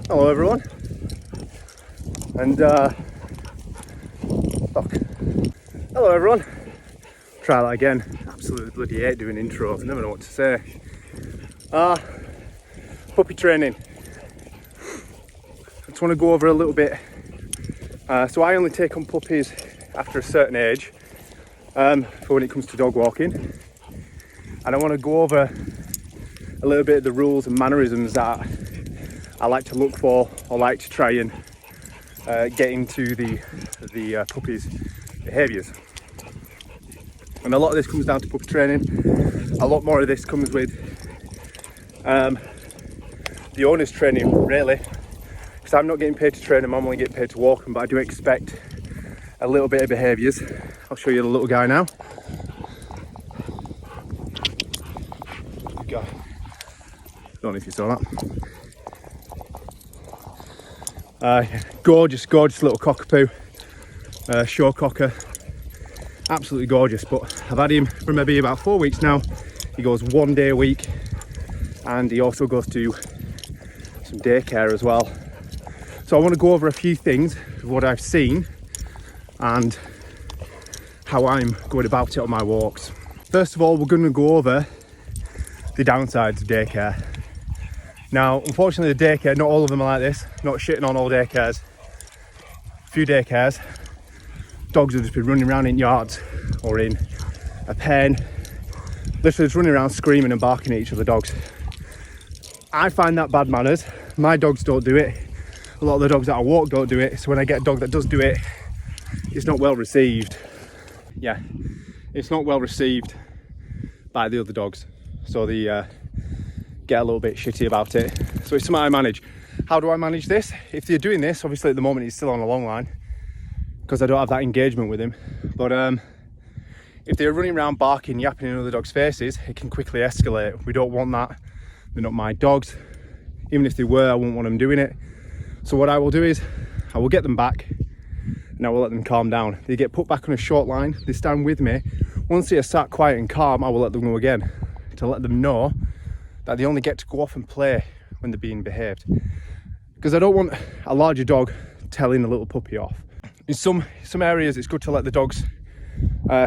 Hello everyone, and hello everyone. Try that again. Absolutely bloody hate doing intros. Never know what to say. Puppy training. I just want to go over a little bit. So I only take on puppies after a certain age for when it comes to dog walking, and I want to go over a little bit of the rules and mannerisms that I like to look for, or like to try and get into the puppy's behaviours. And a lot of this comes down to puppy training. A lot more of this comes with the owner's training, really, because I'm not getting paid to train them, I'm only getting paid to walk them, but I do expect a little bit of behaviours. I'll show you the little guy now. Good guy. Don't know if you saw that. Gorgeous little cockapoo, show cocker, absolutely gorgeous. But I've had him for maybe about 4 weeks now. He goes 1 day a week, and he also goes to some daycare as well. So I want to go over a few things of what I've seen and how I'm going about it on my walks. First of all, we're going to go over the downsides of daycare. Now, unfortunately, the daycare, not all of them are like this. Not shitting on all daycares. A few daycares, dogs will just be running around in yards or in a pen, literally just running around screaming and barking at each other dogs. I find that bad manners. My dogs don't do it. A lot of the dogs that I walk don't do it. So when I get a dog that does do it, it's not well received. Yeah, it's not well received by the other dogs. So they get a little bit shitty about it. So it's something I manage. How do I manage this? If they're doing this, obviously at the moment he's still on a long line because I don't have that engagement with him. But if they're running around barking, yapping in other dogs' faces, it can quickly escalate. We don't want that. They're not my dogs. Even if they were, I wouldn't want them doing it. So what I will do is I will get them back and I will let them calm down. They get put back on a short line. They stand with me. Once they are sat quiet and calm, I will let them go again to let them know that they only get to go off and play when they're being behaved. Because I don't want a larger dog telling a little puppy off. In some areas, it's good to let the dogs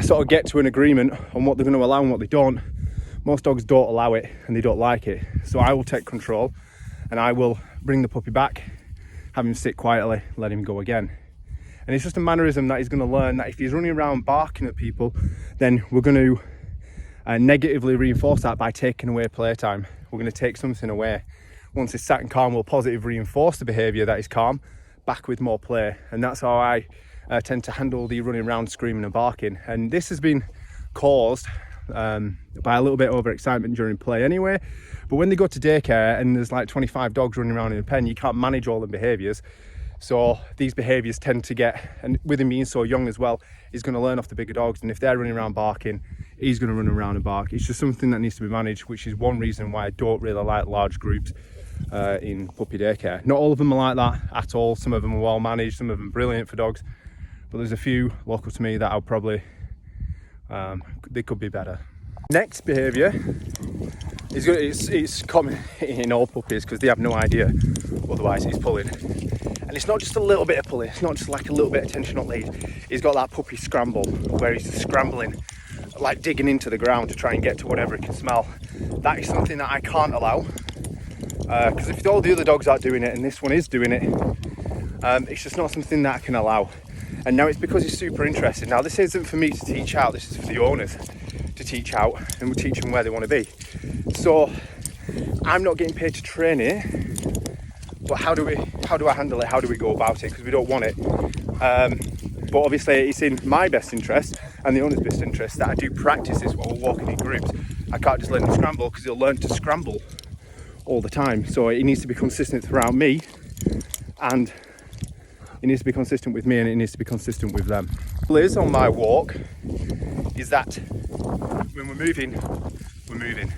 sort of get to an agreement on what they're going to allow and what they don't. Most dogs don't allow it and they don't like it. So I will take control and I will bring the puppy back, have him sit quietly, let him go again. And it's just a mannerism that he's going to learn, that if he's running around barking at people, then we're going to negatively reinforce that by taking away playtime. We're going to take something away. Once he's sat and calm, we'll positive reinforce the behaviour that is calm, back with more play. And that's how I tend to handle the running around screaming and barking. And this has been caused by a little bit of overexcitement during play anyway. But when they go to daycare and there's like 25 dogs running around in a pen, you can't manage all the behaviours. So these behaviours tend to get, and with him being so young as well, he's going to learn off the bigger dogs. And if they're running around barking, he's going to run around and bark. It's just something that needs to be managed, which is one reason why I don't really like large groups in puppy daycare. Not all of them are like that at all. Some of them are well managed, some of them brilliant for dogs. But there's a few local to me that I'll probably, they could be better. Next behaviour is good. It's common in all puppies because they have no idea, otherwise he's pulling. And it's not just a little bit of pulling, it's not just like a little bit of tension on lead. He's got that puppy scramble where he's just scrambling, like digging into the ground to try and get to whatever he can smell. That is something that I can't allow, because if all the other dogs are doing it and this one is doing it, it's just not something that I can allow. And now it's because he's super interested. Now this isn't for me to teach out, this is for the owners to teach out, and we'll teach them where they want to be. So I'm not getting paid to train it, but how do I handle it? How do we go about it? Because we don't want it. But obviously it's in my best interest and the owner's best interest that I do practice this while we're walking in groups. I can't just let him scramble because he'll learn to scramble all the time. So it needs to be consistent throughout me, and it needs to be consistent with me, and it needs to be consistent with them. Liz on my walk is that when we're moving, we're moving.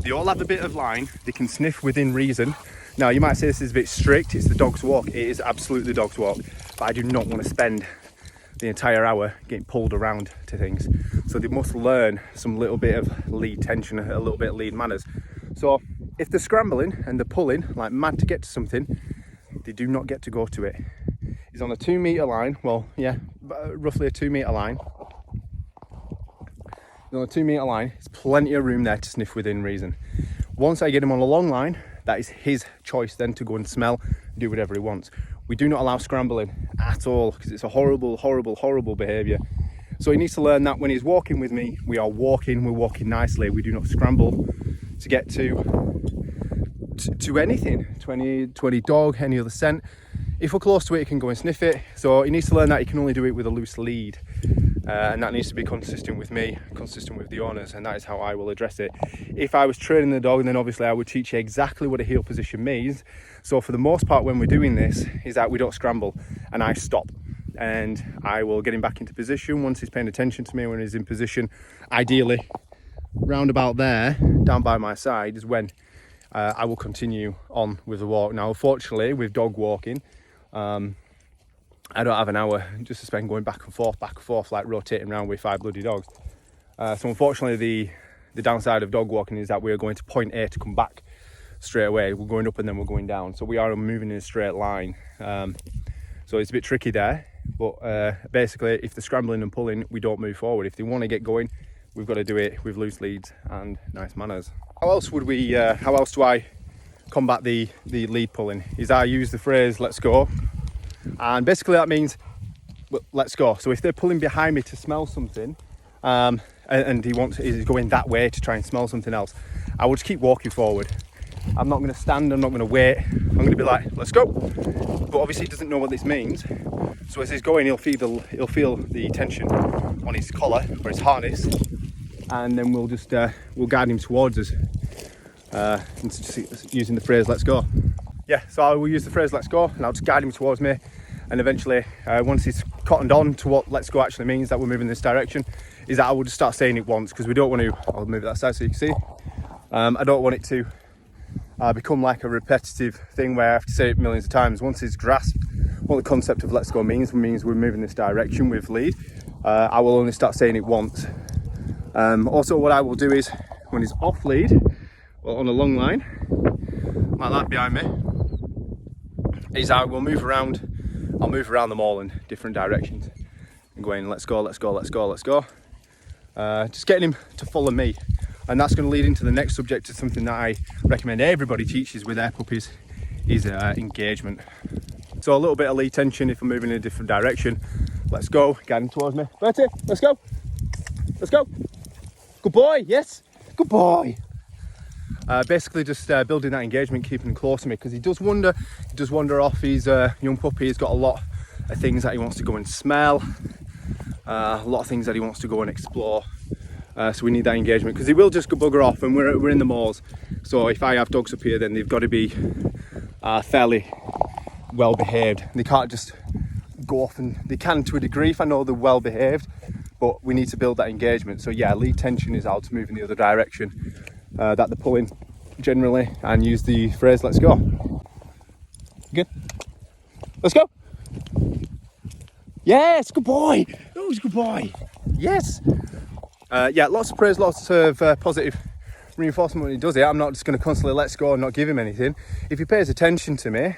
They all have a bit of line, they can sniff within reason. Now you might say this is a bit strict, it's the dog's walk. It is absolutely the dog's walk, but I do not want to spend the entire hour getting pulled around to things. So they must learn some little bit of lead tension, a little bit of lead manners. So if they're scrambling and they're pulling like mad to get to something, They do not get to go to it. He's on a 2 metre line. Well, yeah, roughly a 2 metre line. He's on a 2 metre line. There's plenty of room there to sniff within reason. Once I get him on a long line, that is his choice then to go and smell, do whatever he wants. We do not allow scrambling at all, because it's a horrible, horrible, horrible behaviour. So he needs to learn that when he's walking with me, we're walking nicely. We do not scramble to get to anything, to any dog, any other scent. If we're close to it, he can go and sniff it. So he needs to learn that he can only do it with a loose lead. And that needs to be consistent with me, consistent with the owners, and that is how I will address it. If I was training the dog, then obviously I would teach you exactly what a heel position means. So for the most part, when we're doing this, is that we don't scramble and I stop. And I will get him back into position once he's paying attention to me. When he's in position, ideally round about there, down by my side, is when I will continue on with the walk. Now, unfortunately, with dog walking, I don't have an hour just to spend going back and forth, like rotating around with 5 bloody dogs. So unfortunately, the downside of dog walking is that we're going to point A to come back straight away. We're going up and then we're going down. So we are moving in a straight line. So it's a bit tricky there. But basically, if they're scrambling and pulling, we don't move forward. If they want to get going, we've got to do it with loose leads and nice manners. How else do I combat the lead pulling? Is I use the phrase, let's go. And basically that means, well, let's go. So if they're pulling behind me to smell something, and he's going that way to try and smell something else, I will just keep walking forward. I'm not going to stand, I'm not going to wait. I'm going to be like, let's go. But obviously he doesn't know what this means. So as he's going, he'll feel the tension on his collar or his harness, and then we'll just we'll guide him towards us. Just using the phrase "let's go." Yeah, so I will use the phrase "let's go," and I'll just guide him towards me. And eventually, once he's cottoned on to what "let's go" actually means, that we're moving in this direction, is that I will just start saying it once, because we don't want to. I'll move it that side so you can see. I don't want it to become like a repetitive thing where I have to say it millions of times. Once he's grasped what the concept of "let's go" means we're moving this direction with lead, I will only start saying it once. Also, what I will do is, when he's off lead, or on a long line, like that behind me, is I will move around. I'll move around the moorland, different directions, and going, let's go, let's go, let's go, let's go. Just getting him to follow me. And that's going to lead into the next subject, to something that I recommend everybody teaches with their puppies, is engagement. So a little bit of lead tension if I'm moving in a different direction. Let's go, guide him towards me. Bertie, let's go. Let's go. Good boy, yes, good boy. Basically just building that engagement, keeping him close to me, because he does wander off. He's a young puppy, he's got a lot of things that he wants to go and smell, a lot of things that he wants to go and explore. So we need that engagement, because he will just go bugger off, and we're in the moors. So if I have dogs up here, then they've got to be fairly well behaved. They can't just go off, and they can to a degree if I know they're well behaved, but we need to build that engagement. So yeah, lead tension is how to move in the other direction that they're pulling generally, and use the phrase "let's go." Good. Let's go. Yes, good boy. Oh, he's a good boy. Yes. Yeah, lots of praise, lots of positive reinforcement when he does it. I'm not just going to constantly let's go and not give him anything. If he pays attention to me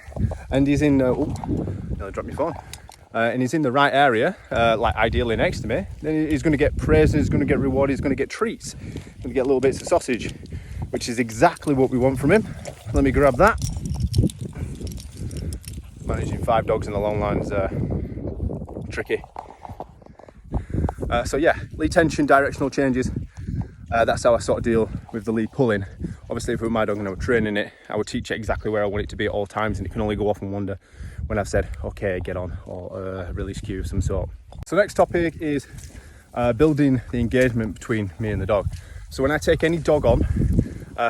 and he's in, nearly dropped my phone, and he's in the right area, like ideally next to me, then he's going to get praise, and he's going to get rewarded, he's going to get treats, he's going to get little bits of sausage, which is exactly what we want from him. Let me grab that. Managing 5 dogs in a long line is tricky. So yeah, lead tension, directional changes, that's how I sort of deal with the lead pulling. Obviously if it were my dog and I were training it, I would teach it exactly where I want it to be at all times, and it can only go off and wander when I've said, okay, get on, or release cue of some sort. So next topic is building the engagement between me and the dog. So when I take any dog on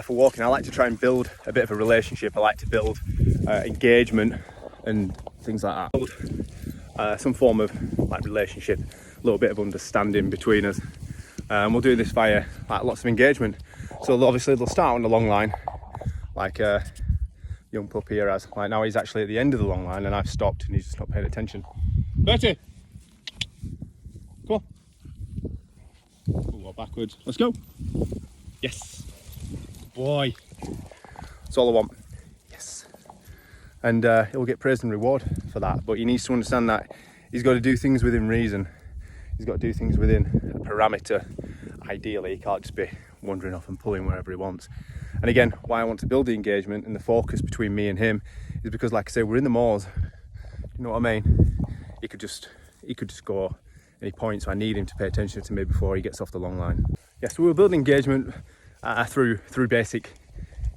for walking, I like to try and build a bit of a relationship. I like to build engagement and things like that. Build some form of like relationship, a little bit of understanding between us. And we'll do this via like lots of engagement. So obviously they'll start on the long line, like young puppy here has. Like now he's actually at the end of the long line and I've stopped and he's just not paying attention. Bertie! Come on. Ooh, backwards. Let's go. Yes. Good boy. That's all I want. Yes. and he'll get praise and reward for that. But he needs to understand that he's got to do things within reason. He's got to do things within a parameter. Ideally, he can't just be wandering off and pulling wherever he wants. And again, why I want to build the engagement and the focus between me and him is because, like I say, we're in the moors. You know what I mean? He could just go any point, so I need him to pay attention to me before he gets off the long line. Yeah, so we're building engagement through basic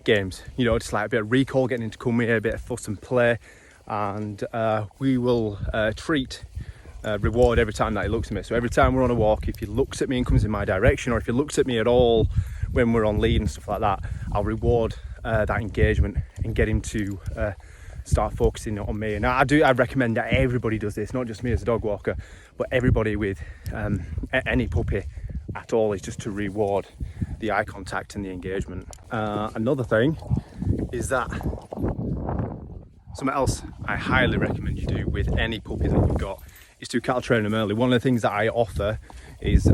games. You know, just like a bit of recall, getting him to come here, a bit of fuss and play, and we will reward every time that he looks at me. So every time we're on a walk, if he looks at me and comes in my direction, or if he looks at me at all when we're on lead and stuff like that, I'll reward that engagement and get him to start focusing on me. And I recommend that everybody does this, not just me as a dog walker, but everybody with any puppy at all, is just to reward the eye contact and the engagement. Another thing is that something else I highly recommend you do with any puppy that you've got is to cattle train them early. One of the things that I offer is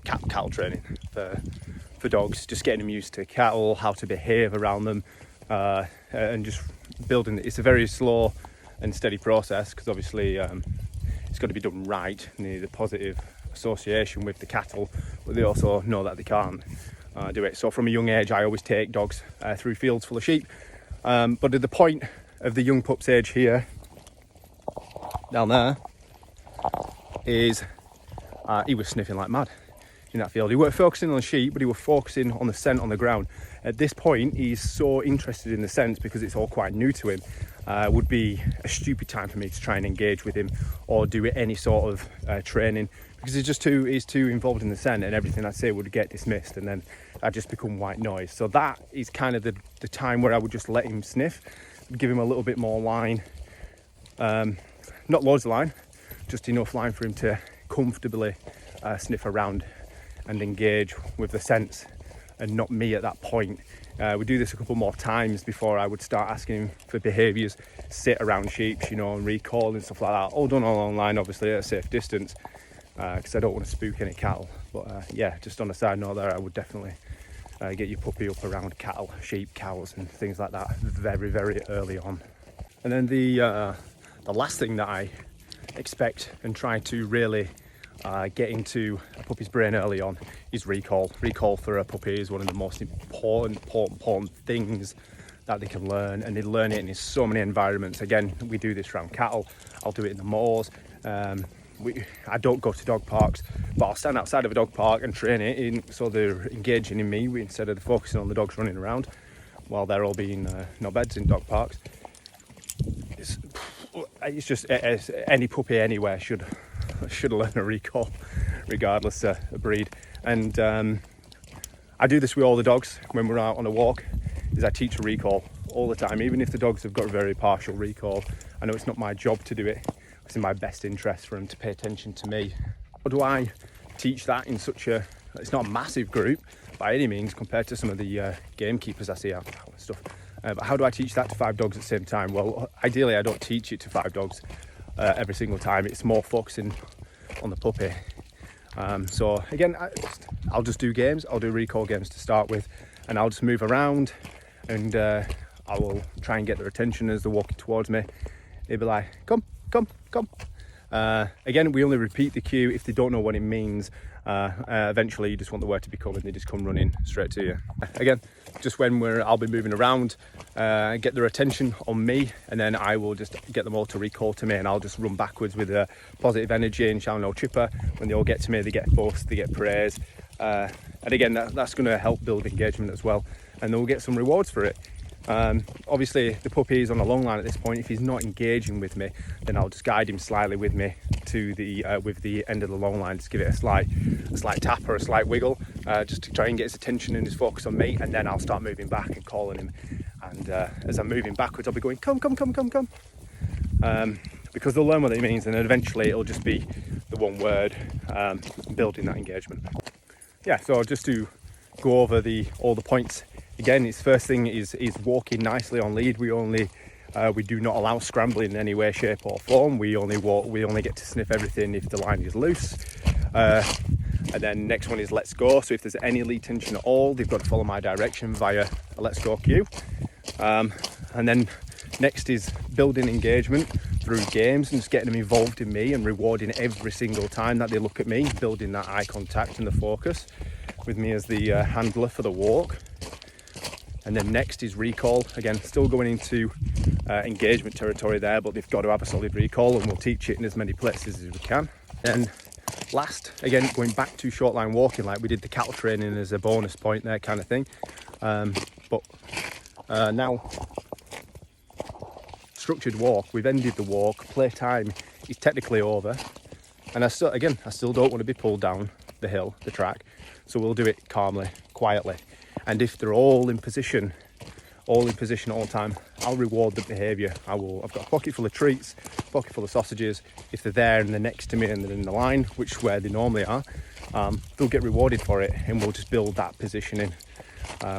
cattle training for dogs, just getting them used to cattle, how to behave around them, and just building. It's a very slow and steady process, because obviously it's got to be done right. They need a positive association with the cattle, but they also know that they can't do it. So from a young age, I always take dogs through fields full of sheep, but at the point of the young pup's age here, down there, is he was sniffing like mad in that field. He weren't focusing on the sheep, but he was focusing on the scent on the ground. At this point, he's so interested in the scent, because it's all quite new to him. Would be a stupid time for me to try and engage with him or do any sort of training, because he's too involved in the scent, and everything I say would get dismissed, and then I'd just become white noise. So that is kind of the time where I would just let him sniff, give him a little bit more line, not loads of line, just enough line for him to comfortably sniff around and engage with the scents, and not me at that point. We do this a couple more times before I would start asking him for behaviours, sit around sheep, you know, and recall and stuff like that. All done all online, obviously at a safe distance, because I don't want to spook any cattle. But yeah, just on a side note there, I would definitely get your puppy up around cattle, sheep, cows and things like that very, very early on. And then the last thing that I expect and try to really get into a puppy's brain early on is recall. Recall for a puppy is one of the most important things that they can learn, and they learn it in so many environments. Again, we do this around cattle. I'll do it in the moors. I don't go to dog parks, but I'll stand outside of a dog park and train it in, so they're engaging in me instead of focusing on the dogs running around while they're all being knobheads in dog parks. It's just any puppy anywhere should learn a recall, regardless of breed. And I do this with all the dogs when we're out on a walk, is I teach a recall all the time, even if the dogs have got a very partial recall. I know it's not my job to do it, it's in my best interest for them to pay attention to me. How do I teach that in it's not a massive group by any means compared to some of the gamekeepers I see out and stuff, but how do I teach that to 5 dogs at the same time? Well, ideally I don't teach it to 5 dogs every single time. It's more focusing on the puppy. So again, I'll just do games. I'll do recall games to start with, and I'll just move around, and I will try and get their attention as they're walking towards me. They'll be like, come. Again, we only repeat the cue if they don't know what it means. Eventually you just want the word to be come, and they just come running straight to you. Again, just when I'll be moving around, get their attention on me, and then I will just get them all to recall to me, and I'll just run backwards with a positive energy and shout no chipper. When they all get to me, they get both, they get praise, and again that's going to help build engagement as well, and they'll get some rewards for it. Obviously the puppy is on a long line at this point. If he's not engaging with me, then I'll just guide him slightly with me to the with the end of the long line, just give it a slight tap or a slight wiggle, just to try and get his attention and his focus on me, and then I'll start moving back and calling him, and as I'm moving backwards I'll be going come, because they'll learn what it means, and then eventually it'll just be the one word, building that engagement. Yeah, so just to go over all the points again, its first thing is walking nicely on lead. We do not allow scrambling in any way, shape or form. We only get to sniff everything if the line is loose. And then next one is let's go. So if there's any lead tension at all, they've got to follow my direction via a let's go cue. And then Next is building engagement through games and just getting them involved in me and rewarding every single time that they look at me, building that eye contact and the focus with me as the handler for the walk. And then next is recall. Again, still going into engagement territory there, but they've got to have a solid recall, and we'll teach it in as many places as we can. And last, again, going back to short line walking, like we did the cattle training as a bonus point there kind of thing. But now structured walk, we've ended the walk, playtime is technically over, and I still don't want to be pulled down the hill, the track, so we'll do it calmly, quietly. And if they're all in position all the time, I'll reward the behaviour. I've got a pocket full of treats, pocket full of sausages. If they're there and they're next to me and they're in the line, which where they normally are, they'll get rewarded for it, and we'll just build that positioning,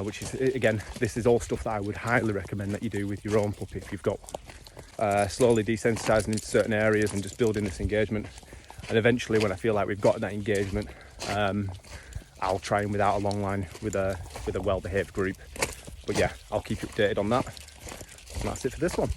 which is, again, this is all stuff that I would highly recommend that you do with your own puppy if you've got slowly desensitising into certain areas and just building this engagement. And eventually, when I feel like we've got that engagement, I'll try and without a long line with a well-behaved group. But yeah, I'll keep you updated on that. And that's it for this one.